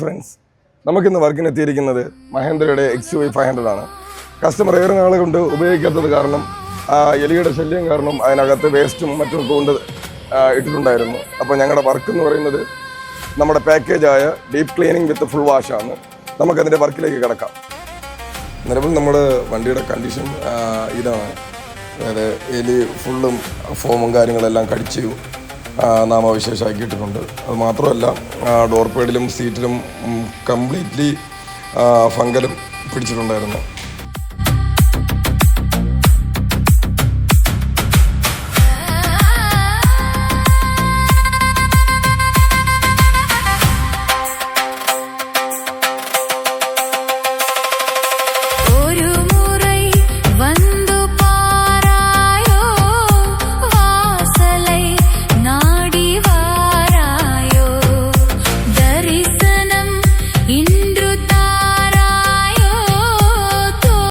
Friends, നമുക്കിന്ന് വർക്കിനെത്തിയിരിക്കുന്നത് മഹേന്ദ്രയുടെ XUV 500 ആണ്. Customer ഏറെ നാൾ കൊണ്ട് ഉപയോഗിക്കാത്തത് കാരണം എലിയുടെ ശല്യം കാരണം അതിനകത്ത് വേസ്റ്റും മറ്റും കൊണ്ട് ഇട്ടിട്ടുണ്ടായിരുന്നു. അപ്പോൾ ഞങ്ങളുടെ വർക്ക് എന്ന് പറയുന്നത് നമ്മുടെ പാക്കേജായ ഡീപ്പ് ക്ലീനിങ് വിത്ത് ഫുൾ വാഷാണ്. നമുക്കതിൻ്റെ വർക്കിലേക്ക് കിടക്കാം. നിലവിൽ നമ്മുടെ വണ്ടിയുടെ കണ്ടീഷൻ ഇതാണ്. അതായത് എലി ഫുള്ളും ഫോമും കാര്യങ്ങളെല്ലാം കടിച്ച് നാമവിശേഷമാക്കിയിട്ടുണ്ട്. അത് മാത്രമല്ല ഡോർ പേഡിലും സീറ്റിലും കംപ്ലീറ്റ്ലി ഫംഗലും പിടിച്ചിട്ടുണ്ടായിരുന്നു.